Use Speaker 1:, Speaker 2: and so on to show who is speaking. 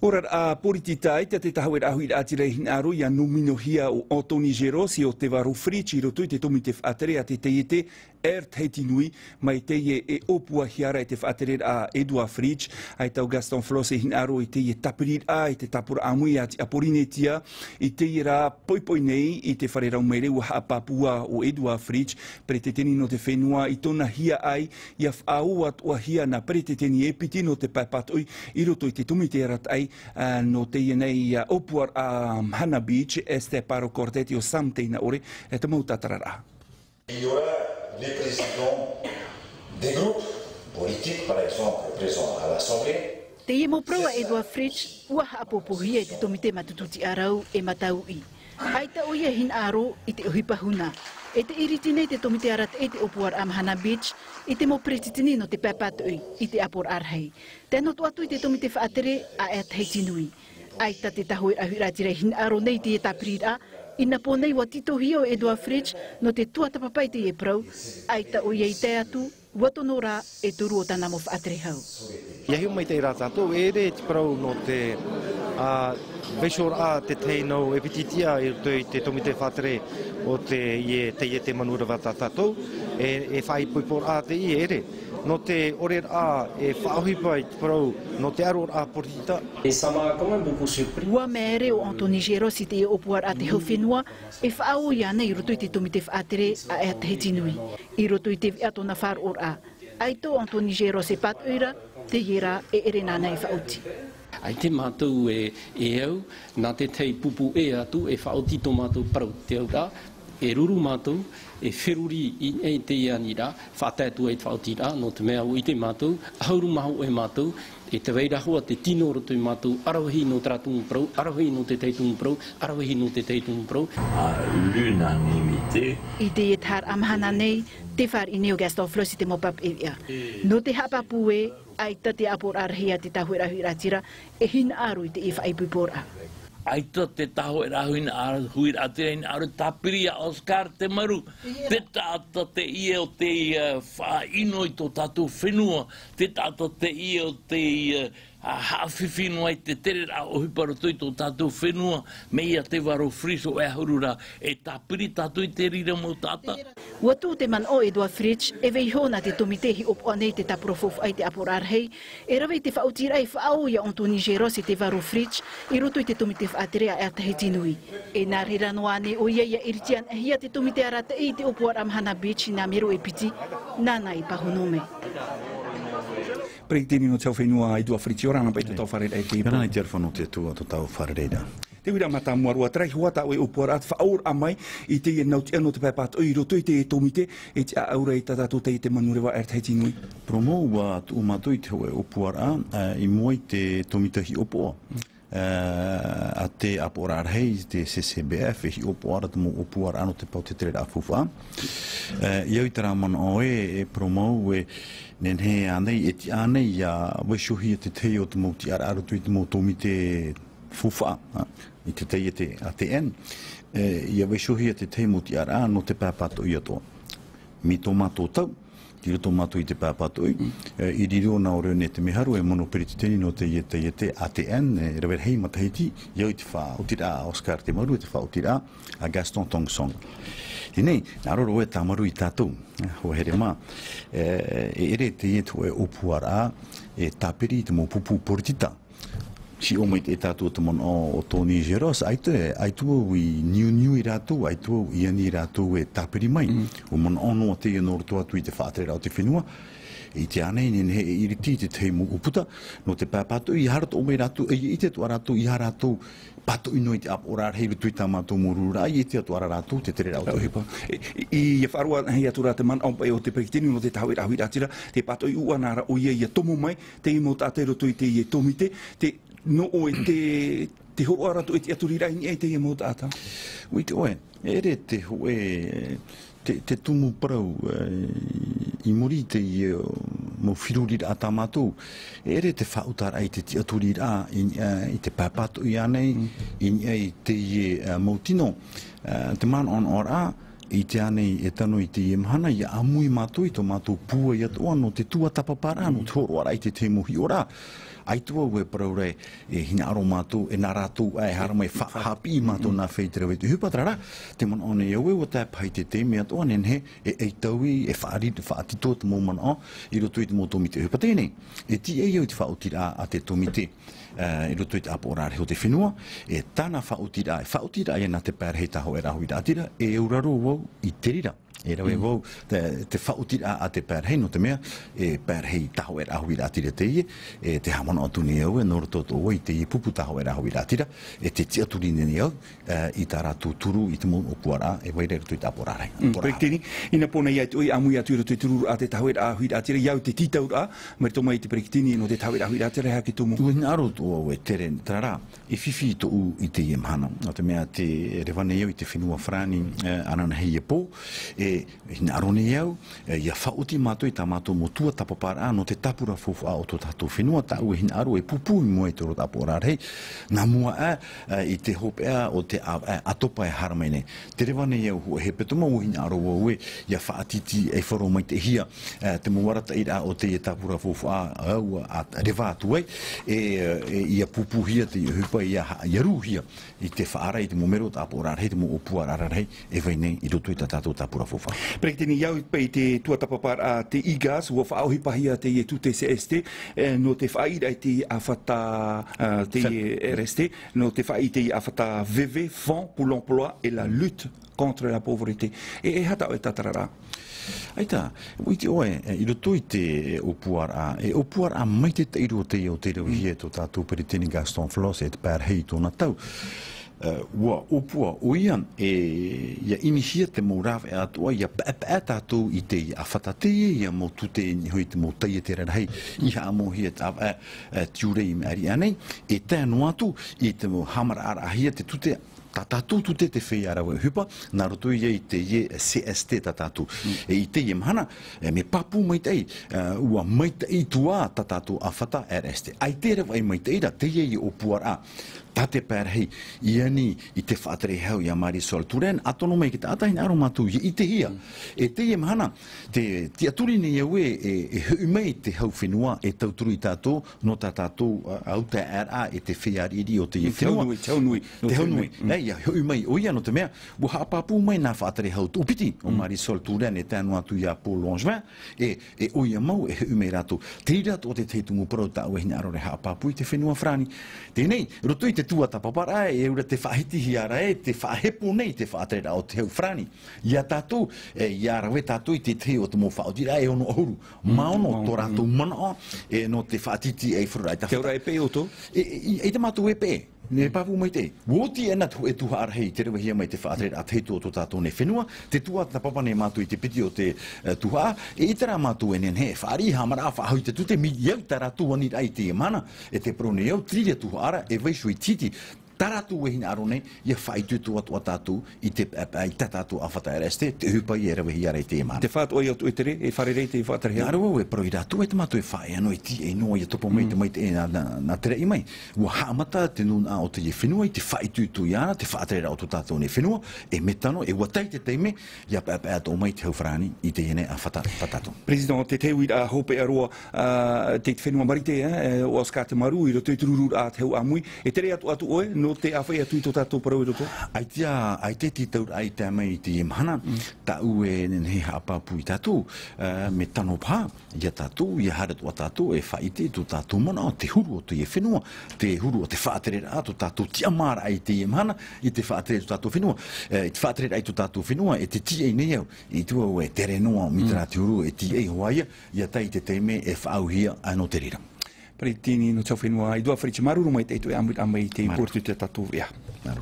Speaker 1: Ora a polititai te tahu ahui atire hin aru ya numino hia o Tony Gerosi o te varu frici ro tu te tomi te fatere te te teiti nui mai te e opua hiara te fatere a Edouard Fritsch ai tau Gaston Flosse hin aru te tapirir a te tapur amui ati aporinetia i te ra poi nei i te whare raumere ua hapapua o Edouard Fritsch pre te teni no te whenua i tona hia ai i au at o hia na pre te teni e piti no te paipatoi i roto i te tumi te rat ai no te nei opua a Hana Beach este paro quartetti o samteina ore e te mautatarara.
Speaker 2: Il y aura les présidents des groupes politiques, par exemple, présents à l'Assemblée.
Speaker 3: Te imo proa Edouard Fritsch ua haapopohia i te tomite matututi arau e matau i. Ai ta oia hin aro i te ohipahuna. E te iritine te tomite arat e te opuar am Hana Beach i te mo pretitini no te pepatui i te apor arhei. Tēnō tuatu i te tomite whaatere a e heitinui. Ai ta te tahoe ahuratire hin aro nei te e tapirira ina ponei wa tito hio Edouard Fritsch no te tuatapapai te e prau, ai ta oia i te atu, watonora e turu o tana mo whaatere hau.
Speaker 4: Iahiu mai te rātato, e re te prau no te Beshor a te teino e pititia i te tomite whaatere o te manura watatatau, e whai poipor a te i e re. No te ore a e whaohipa i te prau, no te aro a portita.
Speaker 5: Et ça m'a quand même beaucoup surpris.
Speaker 3: Ua mere o Anthony Gerosi te e opuar a te hauwhenua, e whaau iana i roto i te tomite whaatere a e te hetinui. I roto i te viato na whar or a. Aito Anthony Gerosi pat oira, te hera e ere nana e whaoti.
Speaker 5: Ai te mātou e au, nā te tei pupu e atu, e whaoti tō mātou parau te au rā, e ruru mātou, e whiruri i te iani rā, whātētu e te whaoti rā, no te mea o i te mātou, hauru mahu e mātou, e te weirahua te tino roto i mātou, arawahi no te ratungu prau, arawahi no te teitungu prau, arawahi no te teitungu prau.
Speaker 6: À l'unanimité.
Speaker 3: I te e tar amhana nei, te whar i neo Gaston Flosse te mopap e ia. No te hapapu e, ai ta te apor arhea te tahuerahui ratira, e hin aru i te e whaipupora.
Speaker 6: Aita te taho e rahuina hui ratira in aru tapiri a Oscar te maru. Te tata te ia o te whaino i tō tātou whenua. Te tata te ia o te hawhiwhinua i te tere rā o hiparoto i tō tātou whenua. Me ia te waro friso e ahurura e tapiri tātou i te rira mo tata.
Speaker 3: Watu te man o Edouard Fritsch e vei hona te tomitehi opo anei te taprofof ai te apor arhei. E rawei te whautira i whaau ia Anthony Gerosi te waro Fritsch i roto i te tomite whaatere a te hetinui. E nā rira noa ne o ia iritian e hia te tomite arata i te opo am Hana Beach i nā mero e piti, nāna i pahonome.
Speaker 1: Preitini no tau whenua Edouard Fritsch o rana pai te tau whare rei te ipo.
Speaker 4: Rana i te arwhano te tua to tau whare reira.
Speaker 1: Te wira mata muarua trai huata o e upuara at whaor amai i te nauti ano te paipat o i roto i te e tomite e te aura i tatato te manurewa er teiti nui.
Speaker 4: Promo wa tu mato i te hoe upuara i mua i te tomitahi opoa. A te aporar hei te CCBF hi opoara te mo opoara ano te pau te tere a fufa. Iau i te raman o e promo e nen he anei e ti anei a waishohi te te o te mo ti ara arutu i te mo tomite fufa. I te tei te ATN, ia waishohi te tei mo ti ara no te pāpato i ato. Mi tō mātou tau, ti roto mātou i te pāpato i, i riro na oreo ne te miharu e mono perititeni no te ATN, e rawer hei matahiti, iau i te wha o tira a Oscar te maru, e te wha o tira a Gaston Tongsong. Tinei, nā roro e tā maru i tātou, ho here mā, e ere te e to e opuara e tāpiri te mo pupu poritita. Si o mai te tātou te mon o Tony Gerosi, aitua i niu i rātou, aitua i ani rātou e tāpiri mai. O mon ono te e noro atu i te whātere rao te whenua, i te anei ne he iriti te te mo uputa, no te pāpato i harato o mai rātou, i te tua rātou, i haratou, pato ino i te aporar hei rutu i tā mātou morura, i te atua rātou, te tere rao hipa.
Speaker 1: I wharua hei atura te man ompai o te pekitini no te tahui rahui ratira, te pato i uanara o ia tomo mai, te imo tāte roto i te i tomite, te no o te ho ara to te aturira i te mo tata.
Speaker 4: Ui te oe, ere te ho te tumu parau i muri te mo whirurira a tā mātou. Ere te whautar ai te aturira i te pāpato i anei, i te mo tino. Te man on ora, i te anei e tano i te imhana, i amui mātou i tō mātou pua i atoa no te tua tapapara, no te horo ara i te mohi ora. ai tua ue praure e hina aro mātou e nā rātou ai hara mai hapi mātou nā whaitere wei te hupatrara te mana one e o tā pai te mea toa nenhe e eitaui e whaatito te mō mana o i roto i te mō tomite hupatene e ti e iau te whaotira a te tomite i roto i te apo orare ho te whenua e tāna whaotira e nā te pērhei taho e rahu i rātira e uraro wau i te rira e rau e wau te whaotira a te pērhei no te mea e pērhei taho e rahu i rātira te ie e te hamana o tuni au e noro toto o i te ie pupu taho e rahu i rātira e te tia turi nene au i tā rātou turu i te mō o kuara e waire roto i te apo orare
Speaker 1: Peretini, ina pona ia te oi amui atu i roto i turu a te taho e rahu i rātira iau te titau rā mai tō mai te Peretini no te taho e rahu i rātira hea ki tōmu
Speaker 4: Ua aro tō au e tere tarara e whiwhi tō u i te ie mhana o te mea te rewane iau i te whenua whrani anana hei e pō e hina arone iau ia whaoti mātou i tā mātou mo tua tapapara no te tapura fofu a o tō tātou whenua tā ue hina aro e pupu i mua i tō rota apo rārhei nā mua i te hopea o te atopa e haramaine te rewane iau hu he petoma ua hina aro ue ia whaatiti e wharo mai te hia te muarata ira o te tapura fofu a rewa atu ia pupuhia te hupa ia ruhia i te whaara i te momero ta apo rārhei te mo opua rārhei e vai nei i roto i ta tātou tāpura fofa.
Speaker 1: Peretini iau pei te tua tapapar a te igas ua whaauhi pahia te ie tu te CST no te whaira i te awhata te RST no te whaira i te awhata VV Fonds pour l'emploi et la lutte contre la pauvreté e hata o e tatarara
Speaker 4: Aita, ui te oe, i roto i te opuara mai te teiro te o te reo hie tō tātou Peretini Gaston Floss e te pērhei tōna tau. Ua opua oia ia inihia te mōrawe e atua ia pēpē tātou i te awhata te ia mō tute hoi te mō teie te rarahei i haa mō hia tiurei me ari anei e tēnu atu i te mō hamara arahia te tute tātou tute te whea rawa hupa, nā roto ia i te ie CST tātou. E i te ie mahana, me papu mai tei, ua mai tei tua tātou a whata RST. Ai te rewa i mai tei ra, te ie i opuara. Tā te pērhei, iani i te whaatere hau i a Marisol Turen, atono mai ki te atahin aro mātou i te hia. E te ie mahana, te aturi ni au e hui mai te hau whenua e tauturu i tātou, no tātou au te RA e te wheariri o te ie whenua.
Speaker 1: Te haunui.
Speaker 4: Te haunui. Ia hui mai oia no te mea, ua haapapu mai nā whaatere hau tūpiti o Marisol Turen e tēnu atu i a Paul Langevin, e oia mau e hui mai rātou. Te irato o te teitungu parau tā ue hina aro re haapapu i te whenua whrani. Tēnei, roto i te tua tapapara e ura te whaahiti hiara te whaahepo nei te whaatere o te hau whrani. Ia tātou, ia rawe tātou i te te o te mō whaotira e ono ahuru. Maono tō rātou mana o, no te whaatiti e whurai ta whata.
Speaker 1: Te ora e pe o tō?
Speaker 4: E te mātou e pe. Ne papu mai te. Woti ena tu e tuha arhei te rewa hia mai te whaatere a teito o tō tātou ne whenua. Te tua tapapa ne mātou i te piti o te tuha. E itara mātou e nen he. Whaari hamara a whahau te tute mi iau tara tuani rai te mana. E te prone iau triria tuha ara e veisu i titi. Taratu e hina arone, ia whaitu tua tātou i te tātou a whata RST, te hupa i e rawe hiara i te mana.
Speaker 1: Te whaat oi atu e tere, e wharerei te whaatare hea?
Speaker 4: Nā rau e paroi rātou e te mātou e whae anō i ti e noa i a topo mai te mai te e nā tere i mai. Ua haamata te nuna o te i whenua i te whaitu tu i ana, te whaatere rao tō tātou ne whenua, e metano, e watai te teime, ia pēpea tō mai te hauwharani i te ene a whata tātou.
Speaker 1: President, te teu i a hope aroa te whenua marite, o Oscar te maru, i roto i tururu a te hau amui, e tere atu oe, no te awhai atu i tō tātou parau i roto?
Speaker 4: Ai te titaur ai te mai i te imhana, ta ue nenhe haapapu i tātou, me tano pā, ia tātou, ia haratua tātou, e whaite tō tātou mana, te huru o te e whenua, te huru o te whaatere rā, tō tātou tiamara ai te imhana, i te whaatere tō tātou whenua, i te whaatere ai tō tātou whenua, e te tia i nei au, i tua ue tere noa o mitara te huru, e tia i hoaia, ia tai te teime e whaauhia anō te rira.
Speaker 1: Peretini no tau whenua, i dua wharichi maruru mai te ito e amui amai te portu te tatu, ia.
Speaker 4: Maru.